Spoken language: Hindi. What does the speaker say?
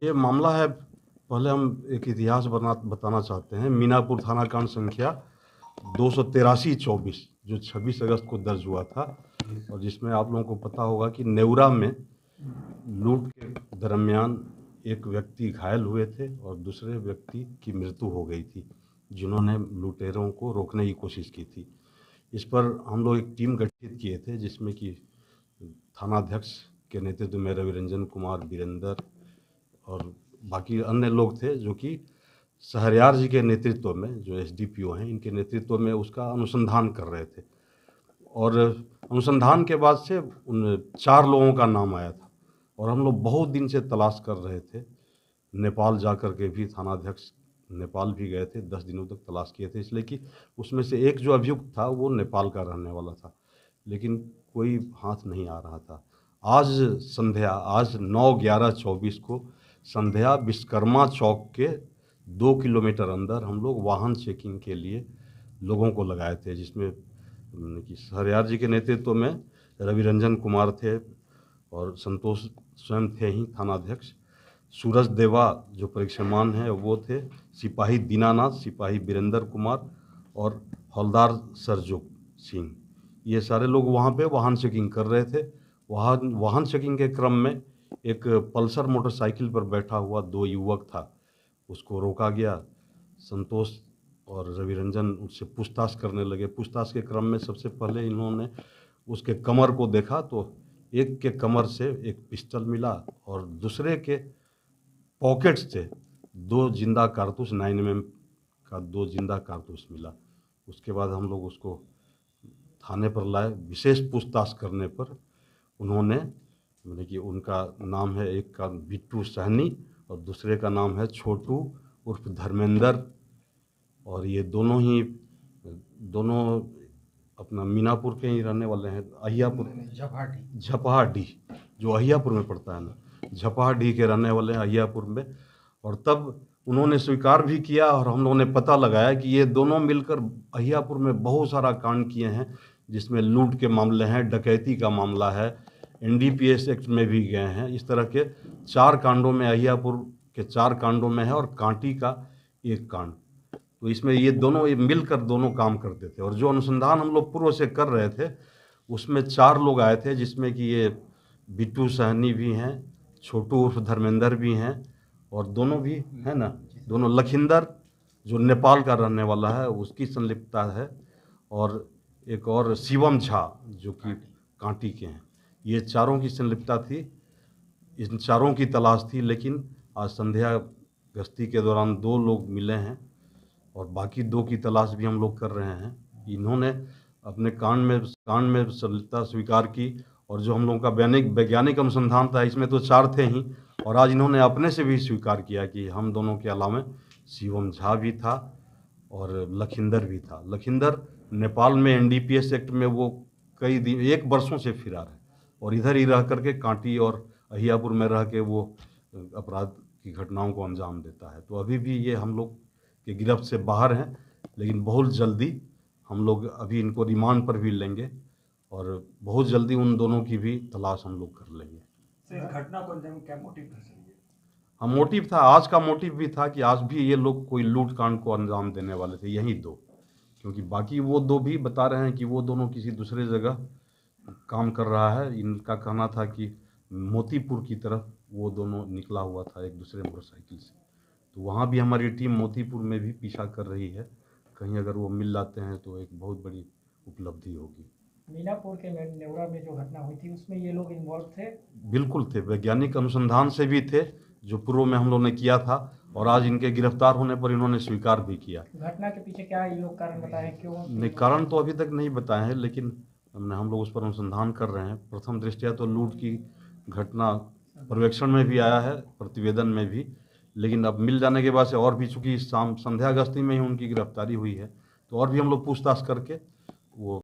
ये मामला है, पहले हम एक इतिहास बताना चाहते हैं। मीनापुर थाना कांड संख्या 283/24 जो 26 अगस्त को दर्ज हुआ था, और जिसमें आप लोगों को पता होगा कि नेवरा में लूट के दरमियान एक व्यक्ति घायल हुए थे और दूसरे व्यक्ति की मृत्यु हो गई थी, जिन्होंने लुटेरों को रोकने की कोशिश की थी। इस पर हम लोग एक टीम गठित किए थे, जिसमें कि थानाध्यक्ष के नेतृत्व में रवि रंजन कुमार, वीरेंद्र और बाकी अन्य लोग थे, जो कि शहरयार जी के नेतृत्व में, जो एसडीपीओ हैं, इनके नेतृत्व में उसका अनुसंधान कर रहे थे। और अनुसंधान के बाद से उन 4 लोगों का नाम आया था, और हम लोग बहुत दिन से तलाश कर रहे थे। नेपाल जा कर के भी थानाध्यक्ष नेपाल भी गए थे, 10 दिनों तक तलाश किए थे, इसलिए कि उसमें से एक जो अभियुक्त था वो नेपाल का रहने वाला था, लेकिन कोई हाथ नहीं आ रहा था। आज 9/11/24 को संध्या विश्वकर्मा चौक के 2 किलोमीटर अंदर हम लोग वाहन चेकिंग के लिए लोगों को लगाए थे, जिसमें कि शहरयार जी के नेतृत्व में रवि रंजन कुमार थे और संतोष स्वयं थे ही थानाध्यक्ष। सूरज देवा जो परीक्षामान है वो थे, सिपाही दीनानाथ, सिपाही वीरेंद्र कुमार और हवलदार सरजुग सिंह। ये सारे लोग वहाँ पे वाहन चेकिंग कर रहे थे। वाहन चेकिंग के क्रम में एक पल्सर मोटरसाइकिल पर बैठा हुआ 2 युवक था, उसको रोका गया। संतोष और रवि रंजन उससे पूछताछ करने लगे। पूछताछ के क्रम में सबसे पहले इन्होंने उसके कमर को देखा, तो एक के कमर से एक पिस्टल मिला और दूसरे के पॉकेट से 2 जिंदा कारतूस 9mm का 2 जिंदा कारतूस मिला। उसके बाद हम लोग उसको थाने पर लाए। विशेष पूछताछ करने पर उन्होंने, माने कि उनका नाम है, एक का बिट्टू सहनी और दूसरे का नाम है छोटू उर्फ धर्मेंद्र, और ये दोनों अपना मीनापुर के ही रहने वाले हैं। अहियापुर, झपहाडीह जो अहियापुर में पड़ता है ना, झपहाडीह के रहने वाले हैं, अहियापुर में। और तब उन्होंने स्वीकार भी किया, और हम लोगों ने पता लगाया कि ये दोनों मिलकर अहियापुर में बहुत सारा कांड किए हैं, जिसमें लूट के मामले हैं, डकैती का मामला है, एनडीपीएस एक्ट में भी गए हैं। इस तरह के 4 कांडों में, अहियापुर के 4 कांडों में है और कांटी का 1 कांड। तो इसमें ये दोनों मिलकर दोनों काम करते थे। और जो अनुसंधान हम लोग पूर्व से कर रहे थे, उसमें 4 लोग आए थे, जिसमें कि ये बिट्टू सहनी भी हैं, छोटू उर्फ धर्मेंद्र भी हैं, और दोनों भी है ना, दोनों लखिंदर जो नेपाल का रहने वाला है उसकी संलिप्तता है, और एक और शिवम झा जो कि कांटी के हैं। ये चारों की संलिप्तता थी, इन चारों की तलाश थी। लेकिन आज संध्या गश्ती के दौरान 2 लोग मिले हैं, और बाकी 2 की तलाश भी हम लोग कर रहे हैं। इन्होंने अपने कांड में संलिप्तता स्वीकार की, और जो हम लोगों का वैज्ञानिक अनुसंधान था, इसमें तो 4 थे ही, और आज इन्होंने अपने से भी स्वीकार किया कि हम दोनों के अलावा शिवम झा भी था और लखिंदर भी था। लखिंदर नेपाल में एनडीपीएस एक्ट में वो कई दिन, 1 वर्षों से फरार है, और इधर ही रह करके कांटी और अहियापुर में रह के वो अपराध की घटनाओं को अंजाम देता है। तो अभी भी ये हम लोग के गिरफ्त से बाहर हैं, लेकिन बहुत जल्दी हम लोग अभी इनको रिमांड पर भी लेंगे, और बहुत जल्दी उन दोनों की भी तलाश हम लोग कर लेंगे। सर, घटना को अंजाम क्या मोटिव था सर? हाँ, मोटिव था, आज का मोटिव भी था कि आज भी ये लोग कोई लूट कांड को अंजाम देने वाले थे, यही 2। क्योंकि बाकी वो 2 भी बता रहे हैं कि वो दोनों किसी दूसरे जगह काम कर रहा है। इनका कहना था कि मोतीपुर की तरफ वो दोनों निकला हुआ था एक दूसरे मोटरसाइकिल से। तो वहाँ भी हमारी टीम मोतीपुर में भी पीछा कर रही है। कहीं अगर वो मिल जाते हैं तो एक बहुत बड़ी उपलब्धि होगी। मीनापुर के नेवरा में जो घटना हुई थी उसमें ये लोग इन्वॉल्व थे? बिल्कुल थे, वैज्ञानिक अनुसंधान से भी थे, जो पूर्व में हम लोग ने किया था, और आज इनके गिरफ्तार होने पर इन्होंने स्वीकार भी किया। घटना के पीछे क्या ये लोग कारण बताए, क्यों? नहीं, कारण तो अभी तक नहीं बताए हैं, लेकिन हम लोग उस पर अनुसंधान कर रहे हैं। प्रथम दृष्टया तो लूट की घटना पर्यवेक्षण में भी आया है, प्रतिवेदन में भी, लेकिन अब मिल जाने के बाद से, और भी चूंकि संध्या गश्ती में ही उनकी गिरफ्तारी हुई है, तो और भी हम लोग पूछताछ करके वो